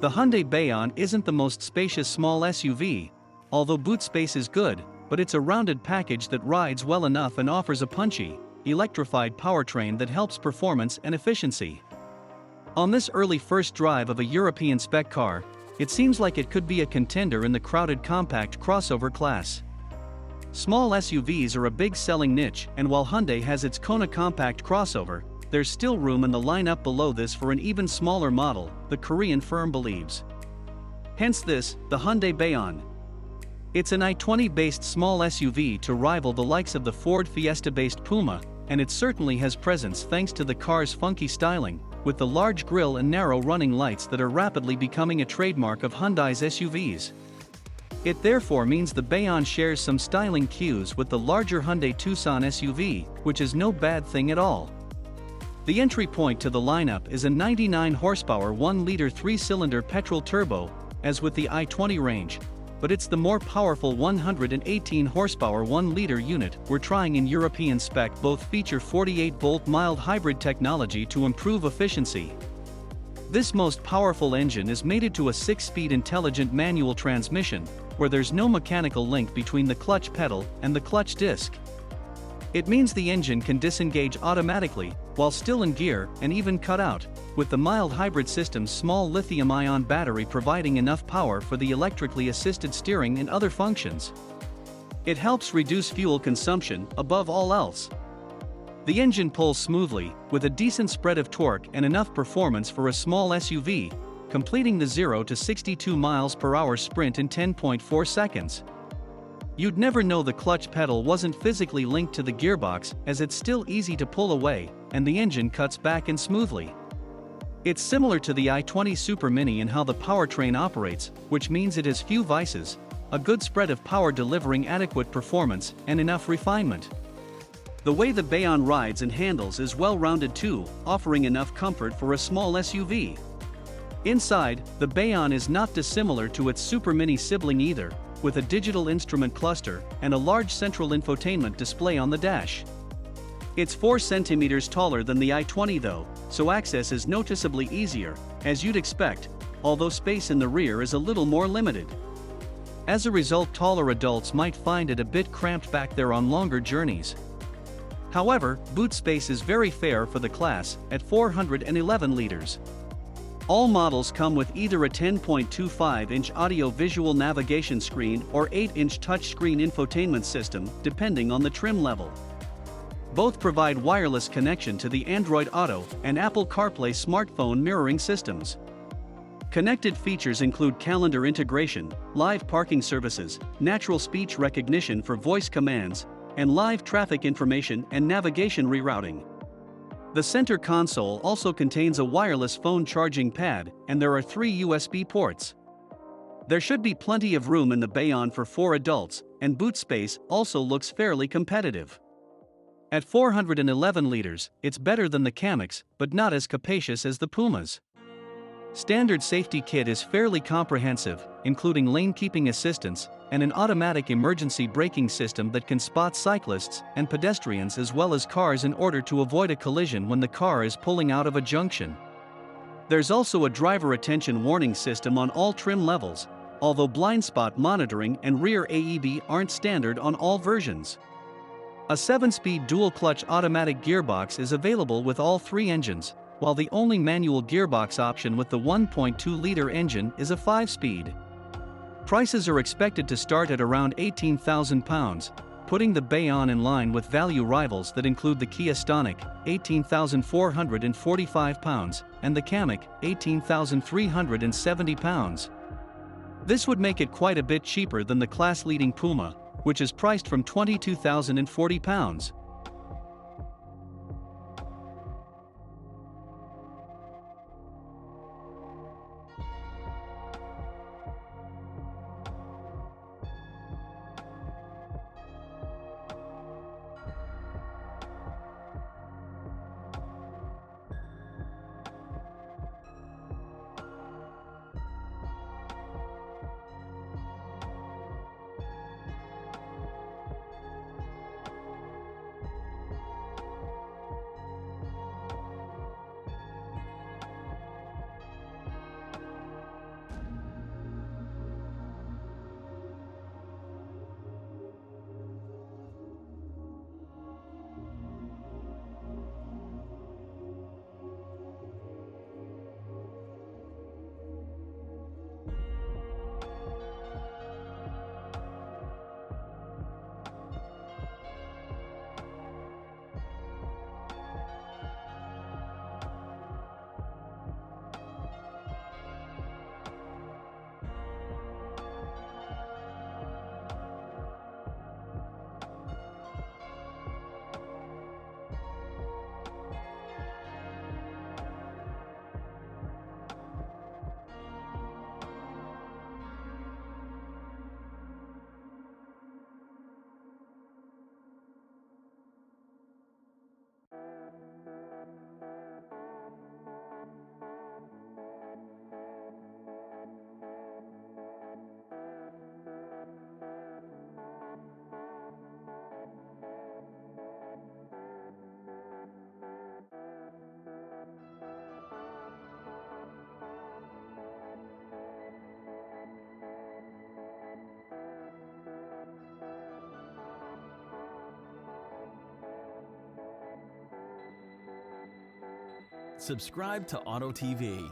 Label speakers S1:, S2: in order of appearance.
S1: The Hyundai Bayon isn't the most spacious small SUV, although boot space is good, but it's a rounded package that rides well enough and offers a punchy, electrified powertrain that helps performance and efficiency. On this early first drive of a European spec car, it seems like it could be a contender in the crowded compact crossover class. Small SUVs are a big selling niche, and while Hyundai has its Kona compact crossover, there's still room in the lineup below this for an even smaller model, the Korean firm believes. Hence this, the Hyundai Bayon. It's an i20-based small SUV to rival the likes of the Ford Fiesta-based Puma, and it certainly has presence thanks to the car's funky styling, with the large grille and narrow running lights that are rapidly becoming a trademark of Hyundai's SUVs. It therefore means the Bayon shares some styling cues with the larger Hyundai Tucson SUV, which is no bad thing at all. The entry point to the lineup is a 99 horsepower 1-liter 3-cylinder petrol turbo, as with the i20 range, but it's the more powerful 118 horsepower 1-liter unit we're trying in European spec. Both feature 48-volt mild hybrid technology to improve efficiency. This most powerful engine is mated to a 6-speed intelligent manual transmission, where there's no mechanical link between the clutch pedal and the clutch disc. It means the engine can disengage automatically, while still in gear, and even cut out, with the mild hybrid system's small lithium-ion battery providing enough power for the electrically assisted steering and other functions. It helps reduce fuel consumption, above all else. The engine pulls smoothly, with a decent spread of torque and enough performance for a small SUV, completing the 0 to 62 miles per hour sprint in 10.4 seconds. You'd never know the clutch pedal wasn't physically linked to the gearbox, as it's still easy to pull away, and the engine cuts back in smoothly. It's similar to the i20 Super Mini in how the powertrain operates, which means it has few vices, a good spread of power delivering adequate performance, and enough refinement. The way the Bayon rides and handles is well-rounded too, offering enough comfort for a small SUV. Inside, the Bayon is not dissimilar to its Super Mini sibling either, with a digital instrument cluster and a large central infotainment display on the dash. It's 4 centimeters taller than the i20 though, so access is noticeably easier, as you'd expect, although space in the rear is a little more limited. As a result, taller adults might find it a bit cramped back there on longer journeys. However, boot space is very fair for the class, at 411 liters. All models come with either a 10.25-inch audio-visual navigation screen or 8-inch touchscreen infotainment system, depending on the trim level. Both provide wireless connection to the Android Auto and Apple CarPlay smartphone mirroring systems. Connected features include calendar integration, live parking services, natural speech recognition for voice commands, and live traffic information and navigation rerouting. The center console also contains a wireless phone charging pad, and there are 3 USB ports. There should be plenty of room in the Bayon for 4 adults, and boot space also looks fairly competitive. At 411 liters, it's better than the Kamiqs, but not as capacious as the Pumas. Standard safety kit is fairly comprehensive, including lane keeping assistance, and an automatic emergency braking system that can spot cyclists and pedestrians as well as cars in order to avoid a collision when the car is pulling out of a junction. There's also a driver attention warning system on all trim levels, although blind spot monitoring and rear AEB aren't standard on all versions. A 7-speed dual-clutch automatic gearbox is available with all 3 engines, while the only manual gearbox option with the 1.2-liter engine is a 5-speed. Prices are expected to start at around £18,000, putting the Bayon in line with value rivals that include the Kia Stonic, £18,445, and the Kamiq, £18,370. This would make it quite a bit cheaper than the class-leading Puma, which is priced from £22,040.
S2: Subscribe to Auto TV.